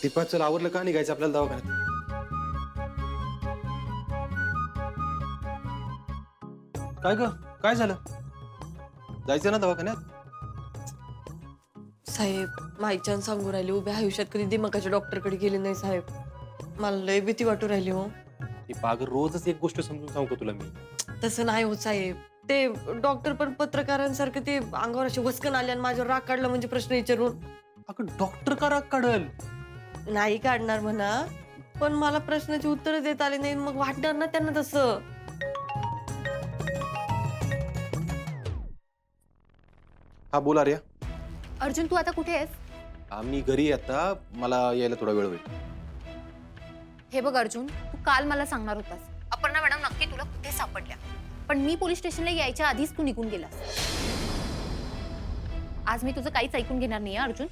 दीपा चल आवरलं का निघायचं आपल्याला दवाखान्यात? काय ग काय झालं? जायचं ना दवाखान्यात? साहेब माईच्यान सांगू राहिले उभ्या आयुष्यात कधी दिमागाच्या डॉक्टरकडे गेले नाही साहेब. मला लय भीती वाटू राहिली हो. दीपा अगं रोजच एक गोष्ट समजून सांगतो तुला मी. तसं नाही होत साहेब. ते डॉक्टर पण पत्रकारांसारखं ते अंगावर असे वस्कन आले आणि माझ्यावर राग काढला म्हणजे प्रश्न विचारून. अगं डॉक्टर का राग काढल? नाही काढणार म्हणा पण मला प्रश्नाची उत्तर देता आले नाही मग वाटणार ना त्यांना तसं. हा बोल आर्या. अर्जुन तू आता कुठे आहेस? आम्ही घरी आहे आता, मला यायला थोडा वेळ होईल. हे बघ अर्जुन, तू काल मला सांगणार होतास अपर्णा मॅडम नक्की तुला कुठे सापडल्या, पण मी पोलीस स्टेशनला यायच्या आधीच तू निघून गेलास. आज मी तुझं काहीच ऐकून घेणार नाही अर्जुन.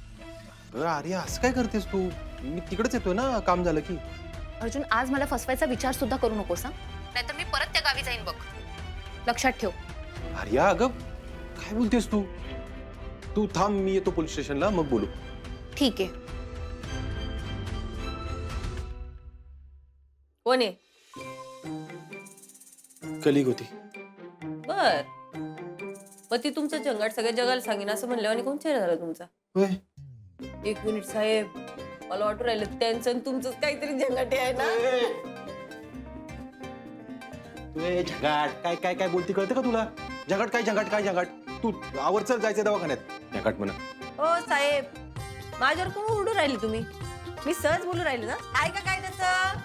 अगं आर्या असं काय करतेस तू? मी तिकडेच येतोय ना काम झालं की. अर्जुन आज मला फसवायचा विचार सुद्धा करू नकोस हा, नाहीतर मी परत त्या गावी जाईन बघ. लक्षात ठेव. आर्या अगं काय बोलतेस तू? तू थांब मी येतो पोलीस स्टेशनला मग बोलू. ठीक आहे. कोण आहे? कलिग होती. बर मग ती तुमचं जंगाट सगळ्या जगाला सांगेन असं म्हणल्यावर आणि कोण चेहरा झाला तुमचा? होय. एक मिनिट साहेब मला वाटू राहिलं त्यांचं आणि तुमचंच काहीतरी जंगाटे आहे ना. तुझे झगाट काय काय काय बोलती कळतं का तुला? झगाट काय झगाट काय झगाट? तू आवर चल जायचं दवाखान्यात. झगाट म्हणा. हो साहेब माझ्यावर कोण ओरडू राहिले तुम्ही? मी सहज बोलू राहिले ना. ऐका काय त्याचं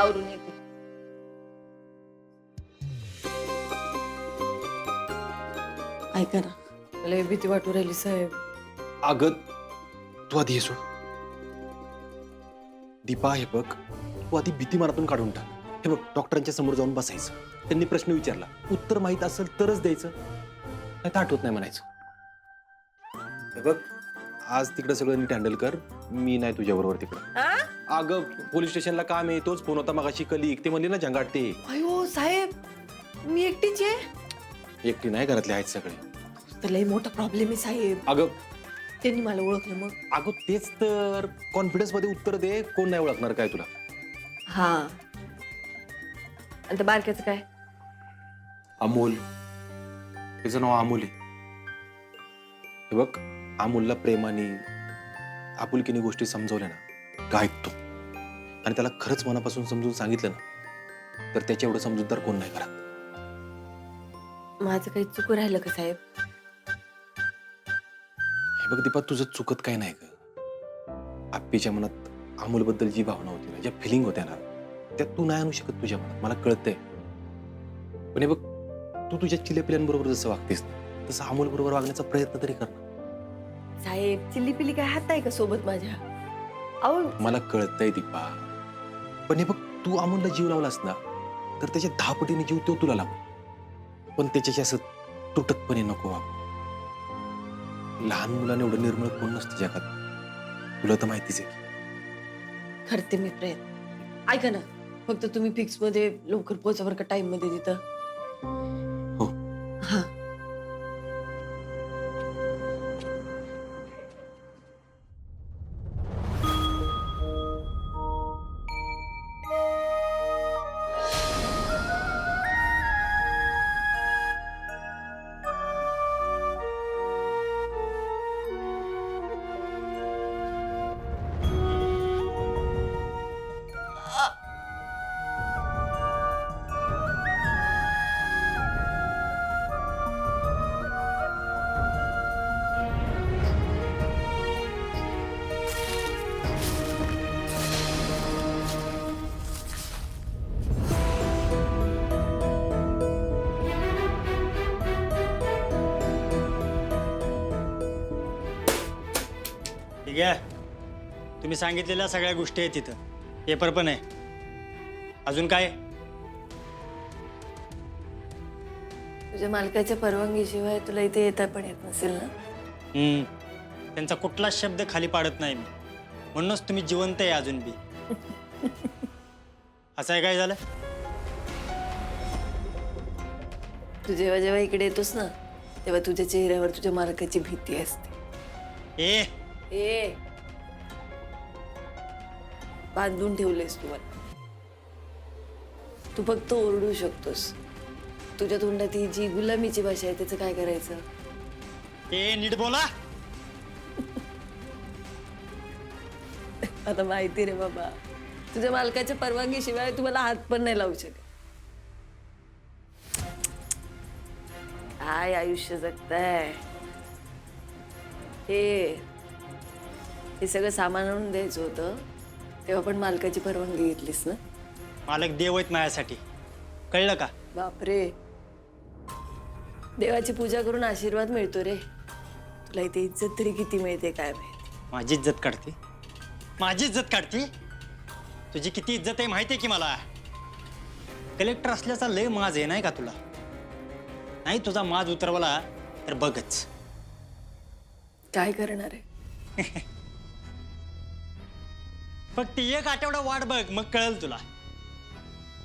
आवरून येते. ऐका ना मला भीती वाटू राहिली साहेब. अगं तू आधी हे सोड. दीपा हे बघ तू आधी भीती मनातून काढून टाक. हे बघ डॉक्टरांच्या समोर जाऊन बसायचं. त्यांनी प्रश्न विचारला उत्तर माहित असेल तरच द्यायचं, नाही तर आठवत नाही म्हणायचं. हे बघ आज तिकडे सगळं नीट हँडल कर. मी नाही तुझ्या बरोबर तिकडं. हा? अगं पोलीस स्टेशनला काम आहे. तोच फोन होता मगाशी कलिग ते म्हणले ना झंगाट ते. अयो साहेब मी एकटीच आहे. एकटी नाही घरातले आहेत सगळे. तर लय मोठा प्रॉब्लेम आहे साहेब. अगं त्यांनी मला ओळखलं मग. अगं तेच तर कॉन्फिडन्स मध्ये उत्तर दे. कोण नाही ओळखणार काय तुला? हा आणि त्या बारक्याचं काय? अमोल. त्याचं नाव अमोल आहे. हे बघ अमोलला प्रेमाने आपुलकीने गोष्टी समजवल्या ना का ऐकतो, आणि त्याला खरंच मनापासून समजून सांगितलं ना तर त्याच्या एवढं समजूतदार कोण नाही करत. माझं काही चुकू राहिलं का साहेब? हे बघ दीपा तुझं चुकत काय नाही ग. आप्पीच्या मनात अमोलबद्दल जी भावना होती ना, ज्या फिलिंग होत्या ना, त्या तू नाही आणू शकत तुझ्या मनात. मला कळतंय. पण हे बघ तू तुझ्या चिलेपिल्यांबरोबर जसं वागतेस ना तसं अमोल बरोबर वागण्याचा प्रयत्न तरी कर ना. साहेब चिल्ली पिल्ली काय हात आहे का सोबत माझ्या? अहो मला कळतंय दीपा, पण हे बघ तू अमोलला जीव लावलास ना तर त्याच्या 10 पटीने जीव तो तुला लावल. पण त्याच्याशी असं तुटकपणे नको वागू. लहान मुलाने एवढं निर्मळ कोण नसतं जगात. तुला तर माहितीच आहे. करते मी प्रयत्न. ऐका ना फक्त तुम्ही फिक्स मध्ये लवकर पोहोचावर का टाइम मध्ये तिथं? हो. हा ठीक आहे. तुम्ही सांगितलेल्या सगळ्या गोष्टी आहेत तिथं. पेपर पण आहे. अजून काय? तुझ्या मालकाच्या परवानगीशिवाय तुला इथे येता पण येत नसेल ना? त्यांचा कुठलाच शब्द खाली पाडत नाही मी. म्हणूनच तुम्ही जिवंत आहे अजून बी. असं आहे काय झालं? तू जेव्हा जेव्हा इकडे येतोस ना तेव्हा तुझ्या चेहऱ्यावर तुझ्या मालकाची भीती असते. ए बांधून ठेवलेस तू मला. तू फक्त ओरडू शकतोस. तुझ्या तोंडात ही जी गुलामीची भाषा आहे त्याचं काय करायचं? नीट बोला. आता माहिती रे बाबा, तुझ्या मालकाच्या परवानगीशिवाय तुम्हाला हात पण नाही लावू शकत. काय आयुष्य जगताय. हे सगळं सामान आणून द्यायचं होतं तेव्हा पण मालकाची परवानगी घेतलीस ना? मालक देव आहेत माझ्यासाठी, कळलं का? बापरे, देवाची पूजा करून आशीर्वाद मिळतो रे. तुला इथे इज्जत तरी किती मिळते काय माहिती. माझी इज्जत काढते, माझी इज्जत काढते. तुझी किती इज्जत आहे माहिती आहे की मला. कलेक्टर असल्याचा लय माज आहे नाही का तुला? नाही तुझा माज उतरवला तर बघच. काय करणार आहे? फक्त एक आठवडा वाट बघ, मग कळेल तुला.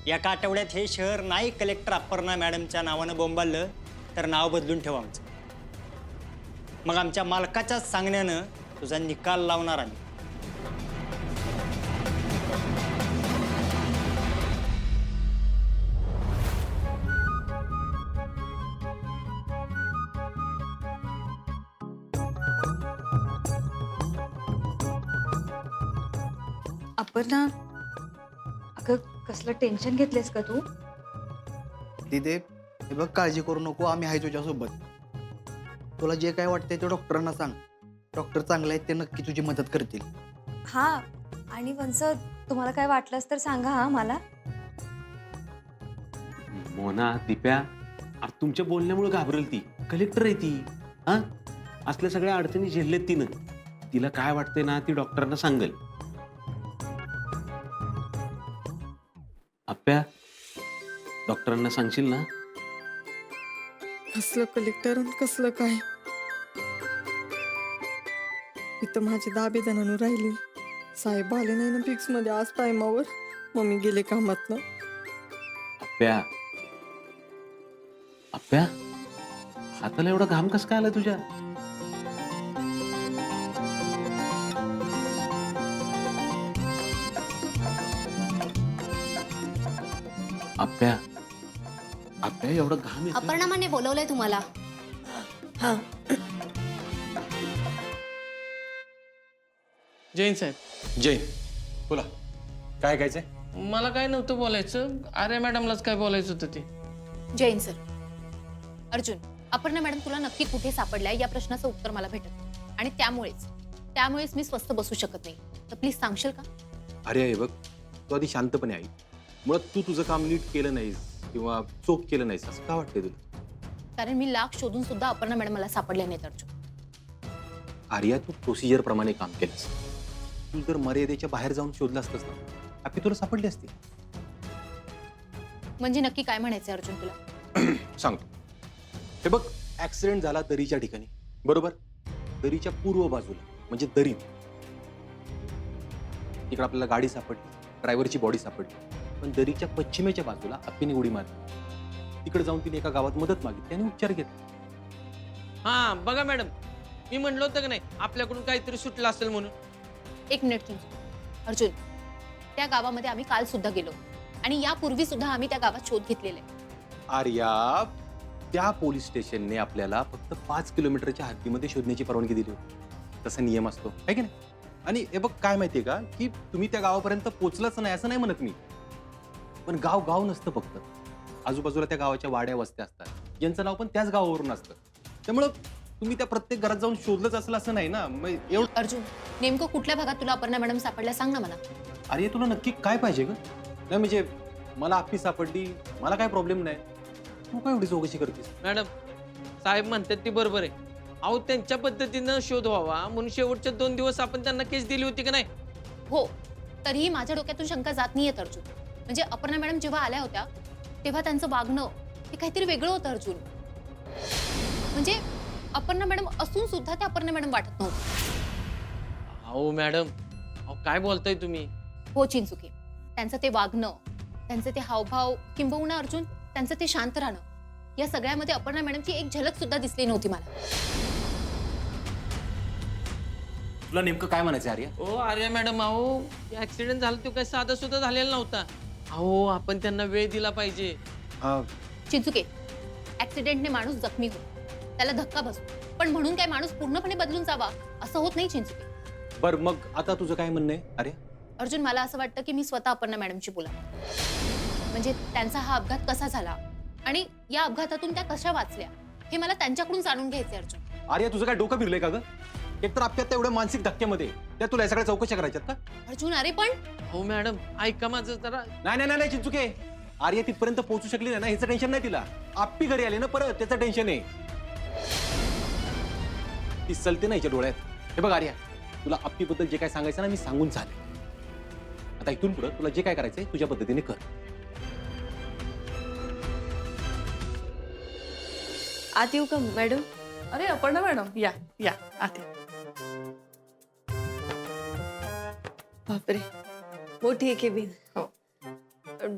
एका आठवड्यात हे शहर नाही कलेक्टर अपर्णा मॅडमच्या नावानं बोंबाललं तर नाव बदलून ठेव आमचं. मग आमच्या मालकाच्या सांगण्यानं तुझा निकाल लावणार आम्ही. अपर्णा, अगं कसलं टेन्शन घेतलेस का तू? तिथे हे बघ, काळजी करू नको, आम्ही आहे तुझ्यासोबत. तुला जे काय वाटतंय ते डॉक्टरांना सांग. डॉक्टर चांगले आहेत, ते नक्की तुझी मदत करतील. हा, आणि वंस तुम्हाला काय वाटलंस तर सांगा हा मला. मोना, दिप्या, अरे तुमच्या बोलण्यामुळे घाबरेल ती. कलेक्टर आहे ती. हा, असल्या सगळ्या अडचणी झेललेत तिनं. तिला काय वाटतंय ना ती डॉक्टरांना सांगेल. आप्या, डॉक्टरांना सांगशील ना? कसलं कलेक्टर आणि कसलं काय. इथं माझी दाबेदानानं राहिली. साहेब आले नाही ना फिक्स मध्ये आज टायमावर. मम्मी गेले कामातनं. आप्या, आप्या, हाताला एवढा घाम कस काय आला तुझ्या? आप्या, आप्या, एवढा घाम येतोय? अपर्णा माने बोलवलंय तुम्हाला. हा, जैन साहेब, जय, बोला, काय कायचंय? मला काय नव्हतं बोलायचं. अरे मॅडमलाच काय बोलायचं होतं ते. जैन सर, अर्जुन, अपर्णा मॅडम तुला नक्की कुठे सापडल्या या प्रश्नाचं उत्तर मला भेटत. आणि त्यामुळेच मी स्वस्थ बसू शकत नाही. तर प्लीज सांगशील का? अरे हे बघ, तू आधी शांतपणे आई. मुळात तू तुझं काम नीट केलं नाहीस किंवा चोख केलं नाहीस असं का वाटतंय तुला? कारण मी लाख शोधून सुद्धा अपर्णा मॅडम मला सापडल्या नाहीत अर्जुन. आर्या, तू प्रोसिजर प्रमाणे काम केलंस. तू जर मर्यादेच्या बाहेर जाऊन शोधलं असतंस ना, आपली तुला सापडली असती. म्हणजे नक्की काय म्हणायचं अर्जुन तुला? सांगतो. हे बघ, ऍक्सिडेंट झाला दरीच्या ठिकाणी, बरोबर? दरीच्या पूर्व बाजूला म्हणजे दरीत इकडे आपल्याला गाडी सापडली, ड्रायव्हरची बॉडी सापडली. पण दरीच्या पश्चिमेच्या बाजूला अप्पीने उडी मारली. तिकडे जाऊन तिने एका गावात मदत मागितली आणि उपचार घेतले. हा बघा मॅडम, मी म्हणलो होतं की नाही आपल्याकडून काहीतरी सुटलं असेल म्हणून. एक मिनिट अर्जुन, त्या गावामध्ये आम्ही काल सुद्धा गेलो आणि यापूर्वी सुद्धा आम्ही त्या गावात शोध घेतलेला आहे. आर्या, त्या पोलीस स्टेशनने आपल्याला फक्त 5 किलोमीटरच्या हद्दीमध्ये शोधण्याची परवानगी दिली होती. तसा नियम असतो, आहे की नाही? आणि हे बघ, काय माहितीये का, की तुम्ही त्या गावापर्यंत पोहोचलाच नाही असं नाही म्हणत मी. पण गाव गाव नसतं फक्त. आजूबाजूला त्या गावाच्या वाड्या वस्त्या असतात, ज्यांचं नाव पण त्याच गावावरून असतं. त्यामुळं तुम्ही त्या प्रत्येक घरात जाऊन शोधलंच असलं असं नाही ना. मग एवढं. अर्जुन, नेमकं कुठल्या भागात तुला अपर्णा मॅडम सापडल्या सांग ना मला. अरे तुला नक्की काय पाहिजे ग? नाही म्हणजे मला अप्पी सापडली, मला काय प्रॉब्लेम नाही. तू काय एवढी चौकशी करतेस? मॅडम, साहेब म्हणतात ती बरोबर आहे. अहो, त्यांच्या पद्धतीनं शोध व्हावा म्हणून शेवटचे 2 दिवस आपण त्यांना केस दिली होती की नाही? हो, तरीही माझ्या डोक्यातून शंका जात नाहीये अर्जुन. म्हणजे अपर्णा मॅडम जेव्हा आल्या होत्या तेव्हा त्यांचं वागणं हे काहीतरी वेगळं होतं अर्जुन. म्हणजे अपर्णा मॅडम असून सुद्धा त्या अपर्णा मॅडम वाटत नव्हतं. अहो मॅडम, अहो काय बोलताय तुम्ही? हो चिंचुकी, त्यांचं ते वागणं, त्यांचे ते हावभाव, किंबहुना अर्जुन त्यांचं ते शांत राहणं, या सगळ्यामध्ये अपर्णा मॅडमची एक झलक सुद्धा दिसली नव्हती मला. तुला नेमकं काय म्हणायचं आर्या? ओ आर्या मॅडम, अहो ऍक्सिडेंट झाला तो काही साधा सुद्धा झालेला नव्हता. अहो आपण त्यांना वेळ दिला पाहिजे. चिंचुके, ऍक्सिडेंटने माणूस जखमी होतो, त्याला धक्का बसतो, पण म्हणून काय माणूस पूर्णपणे बदलून जावा असं होत नाही चिंचुके. बर मग आता तुझं काय म्हणणं आहे अरे? अर्जुन, मला असं वाटतं की मी स्वतः अपर्णा मॅडमशी बोला, म्हणजे त्यांचा हा अपघात कसा झाला आणि या अपघातातून त्या कशा वाचल्या हे मला त्यांच्याकडून जाणून घ्यायचंय. अर्जुन, आर्या तुझं काय डोकं फिरलंय का ग? एकतर आपल्यात एवढ्या मानसिक धक्क्यामध्ये त्या तुला या सगळ्या चौकशा करायच्यात का? अर्जुन, अरे पण हो मॅडम, ऐका माझं जरा. नाही नाही नाही चिंचुके, आर्या तिथपर्यंत पोहोचू शकली नाही ना, ह्याचं टेन्शन नाही तिला. आप्पी घरी आली ना परत, त्याचं टेन्शन आहे. ती चलते ना हिच्या डोळ्यात. हे बघ आर्या, तुला आप्पीबद्दल जे काय सांगायचं ना मी सांगून झाले. आता इथून पुढे तुला जे काय करायचंय तुझ्या पद्धतीने कर. आत येऊ का मॅडम? अरे अपर्णा मॅडम, या या आते. बापरे, मोठी आहे केबिन. हो.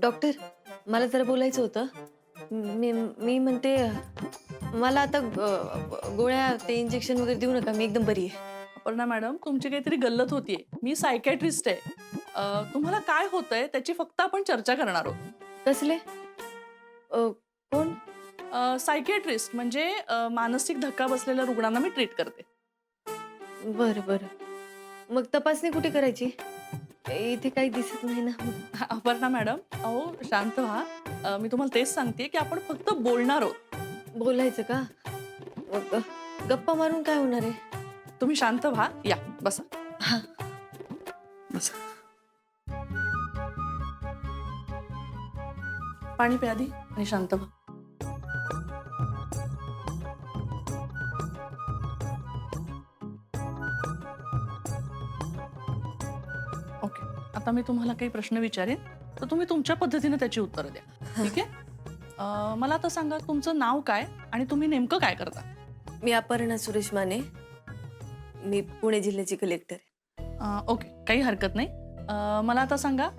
डॉक्टर, मला जरा बोलायचं होतं. मी म्हणते मला आता गोळ्या ते इंजेक्शन वगैरे देऊ नका, मी एकदम बरी आहे. अपर्णा मॅडम, तुमची काहीतरी गल्लत होतीये. मी सायकॅट्रिस्ट आहे. तुम्हाला काय होतंय त्याची फक्त आपण चर्चा करणार आहोत. कसले? कोण? सायकॅट्रिस्ट म्हणजे मानसिक धक्का बसलेल्या रुग्णांना मी ट्रीट करते. बरं बरं, मग तपासणी कुठे करायची? इथे काही दिसत नाही ना. अपर्णा मॅडम, अहो शांत व्हा. मी तुम्हाला तेच सांगते की आपण फक्त बोलणार आहोत. बोलायचं का? मग गप्पा मारून काय होणार आहे? तुम्ही शांत व्हा, या बसा. हा. बसा. पाणी प्या आधी आणि शांत व्हा. ओके, आता मी तुम्हाला काही प्रश्न विचारेन तर तुम्ही तुमच्या पद्धतीने त्याची उत्तरं द्या. ठीक आहे? मला आता सांगा, तुमचं नाव काय आणि तुम्ही नेमकं काय करता? मी अपर्णा सुरेश माने, मी पुणे जिल्ह्याची कलेक्टर आहे. ओके, काही हरकत नाही. मला आता सांगा,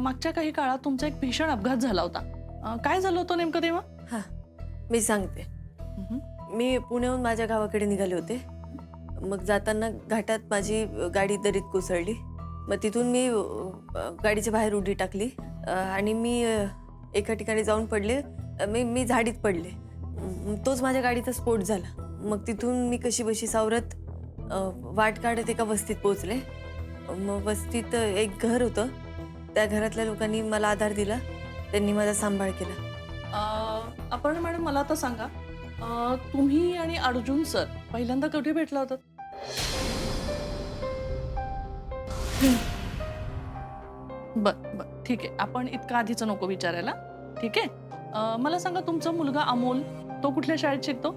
मागच्या काही काळात तुमचा एक भीषण अपघात झाला होता. काय झालं होतं नेमकं तेव्हा? हा, मी सांगते. मी पुण्याहून माझ्या गावाकडे निघाले होते. मग जाताना घाटात माझी गाडी दरीत कोसळली. मग तिथून मी गाडीच्या बाहेर उडी टाकली आणि मी एका ठिकाणी जाऊन पडले. मी झाडीत पडले. तोच माझ्या गाडीचा स्फोट झाला. मग तिथून मी कशी बशी सावरत वाट काढत एका वस्तीत पोहोचले. मग वस्तीत एक घर होतं. त्या घरातल्या लोकांनी मला आधार दिला. त्यांनी माझा सांभाळ केला. अपर्णा मॅडम, मला आता सांगा, तुम्ही आणि अर्जुन सर पहिल्यांदा कुठे भेटला होता? बर, ठीक आहे. आपण इतकं आधीच नको विचारायला. ठीक आहे? मला सांगा, तुमचा मुलगा अमोल तो कुठल्या शाळेत शिकतो?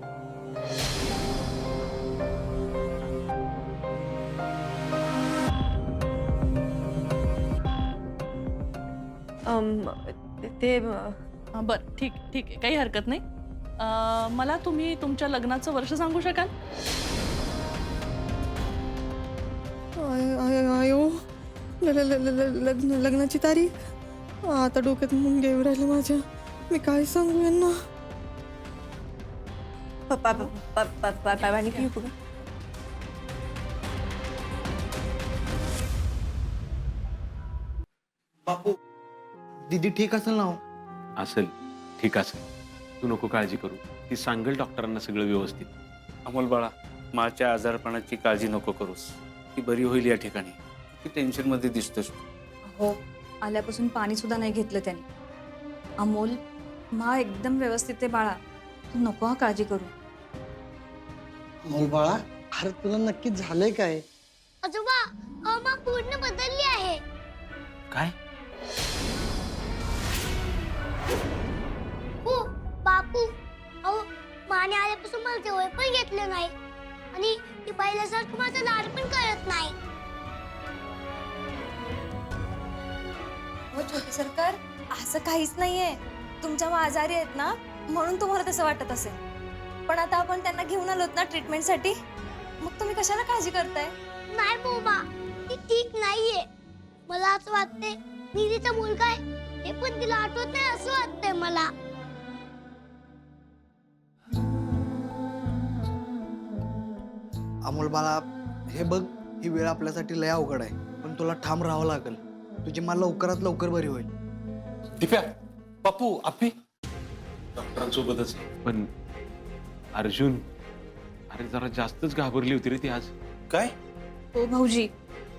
ते बर, ठीक आहे, काही हरकत नाही. मला तुम्ही तुमच्या लग्नाचं वर्ष सांगू शकाल? आयो, लग्नाची तारीख आता डोक्यात मुंग्या येऊ राहिल्या माझ्या. मी काय सांगू यांना? पाणी पिऊ का? बापू, दीदी ठीक असेल ना? असेल, ठीक असेल. तू नको काळजी करू. ती सांगेल डॉक्टरांना सगळं व्यवस्थित. अमोल बाळा, माच्या आजारपणाची काळजी नको करूस. ती बरी होईल या ठिकाणी. ती टेन्शनमध्ये दिसतोस. हो, आल्यापासून पाणी सुद्धा नाही घेतलं त्याने. अमोल, मा एकदम व्यवस्थित आहे बाळा, तू नको हा काळजी करू. अमोल बाळा, अरे तुला नक्की झालंय काय? आजोबा, मा पूर्ण बदलली आहे. काय? हो बापू, अहो माने आल्यापासून मला जवळ पण घेतलं नाही आणि ती पहिल्यासारखं माझा लाड पण करत नाही. हो छोटी सरकार, असं काहीच नाहीये. तुमच्या आजारी आहेत ना, म्हणून तुम्हाला तसं वाटत असेल. पण आता आपण त्यांना घेऊन आलोत ना ट्रीटमेंटसाठी, मग तुम्ही कशाला काळजी करताय? नाही बोबा, ती ठीक नाहीये. मला असं वाटतंय निधीचा मुलगा आहे हे पण तिला आठवत नाही असं वाटतंय मला. अमोल बाळा, हे बघ, ही वेळ आपल्यासाठी लय अवघड आहे, पण तुला ठाम राहावं लागेल. तुझी मला लवकरात लवकर बरी होईल. दिप्या, बापू, आप्पी. डॉक्टरांसोबतच. पण अर्जुन, अरे जरा जास्तच घाबरली होती रे ती आज. काय? हो भाऊजी,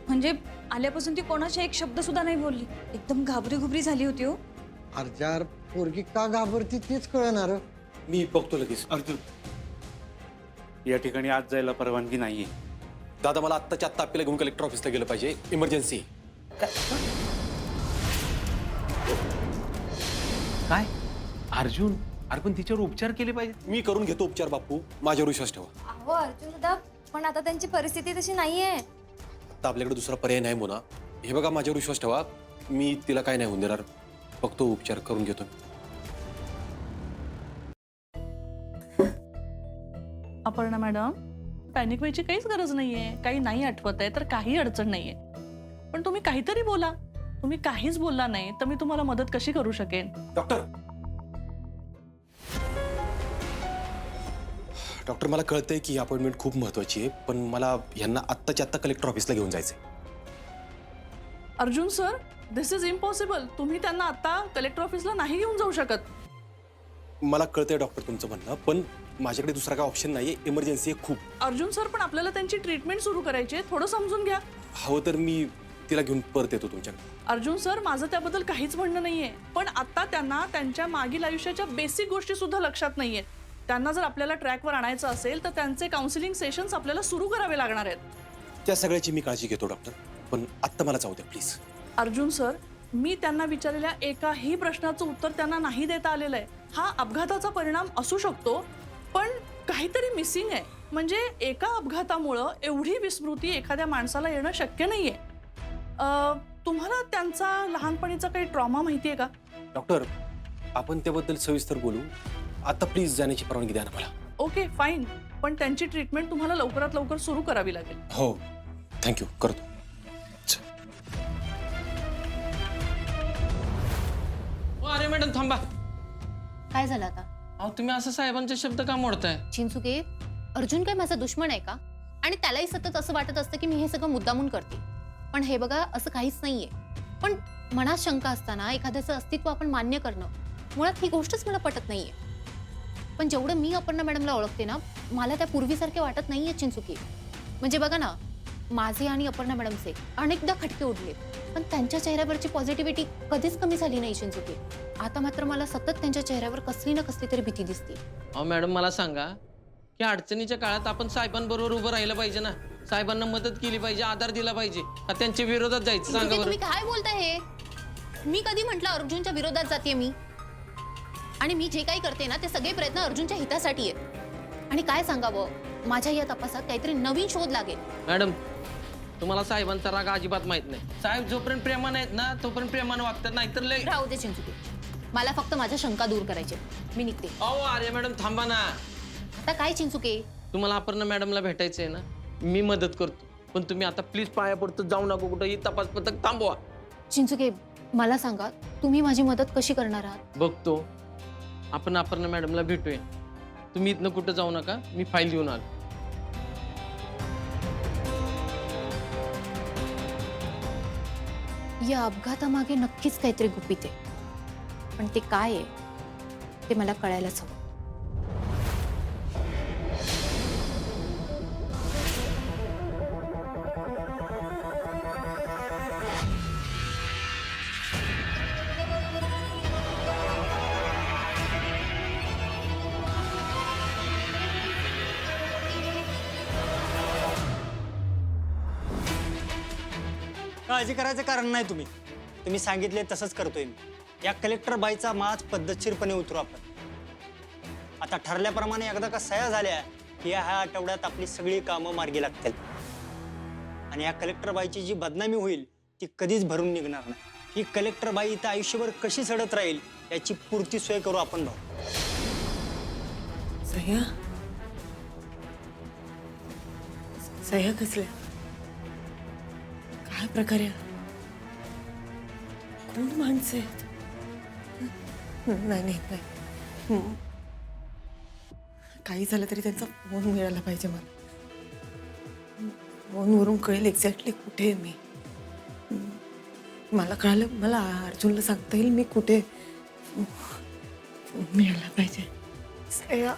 म्हणजे आल्यापासून ती कोणाचा एक शब्द सुद्धा नाही बोलली. एकदम घाबरी घुबरी झाली होती हो. अर्जार पोरगी का घाबरती तेच कळणार. मी बघतो लगेच. अर्जुन, या ठिकाणी आज जायला परवानगी नाहीये. दादा, मला आत्ताच्या आत्ता आपल्याला घेऊन कलेक्टर ऑफिसला गेलं पाहिजे. इमर्जन्सी. काय अर्जुन? अरे पण तिच्यावर उपचार केले पाहिजे. मी करून घेतो उपचार बापू, माझ्यावर विश्वास ठेवा. अहो अर्जुन दादा, पण आता त्यांची परिस्थिती तशी नाहीये. आता आपल्याकडे दुसरा पर्याय नाही मोना. हे बघा, माझ्यावर विश्वास ठेवा. मी तिला काय नाही होऊन देणार. बघतो, उपचार करून घेतो. अपर्णा मॅडम, पॅनिक व्हायची काहीच गरज नाहीये. काही नाही आठवत आहे तर काही अडचण नाहीये. पण तुम्ही काहीतरी बोला. तुम्ही काहीच बोलला नाही तर मी तुम्हाला मदत कशी करू शकेन? डॉक्टर, मला कळतंय की अपॉइंटमेंट खूप महत्वाची आहे, पण मला यांना आत्ताच्या आत्ता कलेक्टर ऑफिसला घेऊन जायचंय. Arjun sir, this is impossible. तुम्ही त्यांना आता कलेक्टर ऑफिसला नाही घेऊन जाऊ शकत. मला कळतंय डॉक्टर तुमचं म्हणणं, पण माझ्याकडे दुसरा काय ऑप्शन नाहीये. इमर्जन्सी आहे खूप. अर्जुन सर, पण आपल्याला त्यांची ट्रीटमेंट सुरू करायची आहे. थोडं समजून घ्या. हवं तर मी तिला घेऊन परत येतो तुमच्याकडे. अर्जुन सर, माझं त्याबद्दल काहीच म्हणणं नाहीये, पण आता त्यांना त्यांच्या मागील आयुष्याच्या बेसिक गोष्टी सुद्धा लक्षात नाहीयेत. त्यांना जर आपल्याला ट्रॅकवर आणायचं असेल तर त्यांचे काउन्सिलिंग सेशन्स आपल्याला सुरू करावे लागणार आहेत. त्या सगळ्याची मी काळजी घेतो डॉक्टर, पण आत्ता मला जाऊ द्या प्लीज. अर्जुन सर, मी त्यांना विचारलेल्या एकाही प्रश्नाचं उत्तर त्यांना नाही देता आलेलं आहे. हा अपघाताचा परिणाम असू शकतो, पण काहीतरी मिसिंग आहे. म्हणजे एका अपघातामुळं एवढी विस्मृती एखाद्या माणसाला येणं शक्य नाहीये. तुम्हाला त्यांचा लहानपणीचा काही ट्रॉमा माहिती आहे का? डॉक्टर, आपण त्याबद्दल सविस्तर बोलू. आता प्लीज जाण्याची परवानगी द्या ना मला. ओके फाईन, पण त्यांची ट्रीटमेंट तुम्हाला लवकरात लवकर सुरू करावी लागेल. हो, थँक्यू, करतो. अरे मॅडम थांबा. काय झालं आता? अहो तुम्ही असं साहेबांचे शब्द का मोडताय? चिंचुके, अर्जुन काय माझा दुश्मन आहे का? आणि त्यालाही सतत असं वाटत असतं की मी हे सगळं मुद्दामून करते. पण हे बघा, असं काहीच नाहीये. पण मनात शंका असताना एखाद्याचं अस्तित्व आपण मान्य करणं, मुळात ही गोष्टच मला पटत नाहीये. पण जेवढं मी अपर्णा मॅडमला ओळखते ना, मला त्या पूर्वीसारखे वाटत नाहीये चिंचुके. म्हणजे बघा ना, माझे आणि अपर्णा मॅडमचे अनेकदा खटके उडले, पण त्यांच्या चेहऱ्यावरची पॉझिटिव्हिटी कधीच कमी झाली नाही चिंचुके. आता मात्र मला सतत त्यांच्या चेहऱ्यावर कसली ना कसली तरी भीती दिसते. अहो मॅडम, मला सांगा की अडचणीच्या काळात आपण साहेबांबरोबर उभं राहिलं पाहिजे ना. साहेबांना मदत केली पाहिजे, आधार दिला पाहिजे. का त्यांच्या विरोधात जायचं? सांगा बरं. तुम्ही काय बोलताय हे? मी कधी म्हटलं अर्जुनच्या विरोधात जाते मी? आणि मी जे काही करते ना, ते सगळे प्रयत्न अर्जुनच्या हितासाठी आहेत. आणि काय सांगावं, माझ्या या तपासात काहीतरी नवीन शोध लागेल. मॅडम, तुम्हाला साहेबांचा राग अजिबात माहित नाही. साहेब जोपर्यंत प्रेमाने आहेत ना, तोपर्यंत प्रेमाने वागतात, नाहीतर लय. राहू दे चिंचुके, मला फक्त माझ्या शंका दूर करायचे. मी निघते. अहो अरे मॅडम थांबा ना. आता काय चिंचुके? तुम्हाला अपर्णा मॅडमला भेटायचंय ना, मी मदत करतो. पण तुम्ही आता प्लीज पाया पडतो जाऊ नको कुठं. ही तपास पथक थांबवा. चिंचुके, मला सांगा, तुम्ही माझी मदत कशी करणार आहात? बघतो. आपण अपर्णा मॅडमला भेटूया. तुम्ही इथनं कुठं जाऊ नका, मी फाईल घेऊन आलो. या अपघातामागे नक्कीच काहीतरी गुपित आहे, पण ते काय आहे ते मला कळायलाच हवं. काळजी करायचं कारण नाही. तुम्ही सांगितले तसंच करतोय मी. या कलेक्टर बाईचा माज पद्धतशीरपणे उतरू आपण. आता ठरल्याप्रमाणे एकदा का सह्या झाल्या की ह्या आठवड्यात आपली सगळी कामं मार्गी लागतील. आणि या कलेक्टर बाईची जी बदनामी होईल ती कधीच भरून निघणार नाही. ही कलेक्टर बाई इथं आयुष्यभर कशी सडत राहील याची पूर्ती सोय करू आपण भाऊ. सह्या सह्या कसल्या? काय प्रकारे? कोण माणसं आहेत? नाही नाही नाही, काही झालं तरी त्यांचा फोन मिळाला पाहिजे मला. फोनवरून कळेल एक्झॅक्टली कुठे आहे मी. मला कळालं, मला अर्जुनला सांगता येईल मी कुठे. फोन मिळाला पाहिजे. श्रेया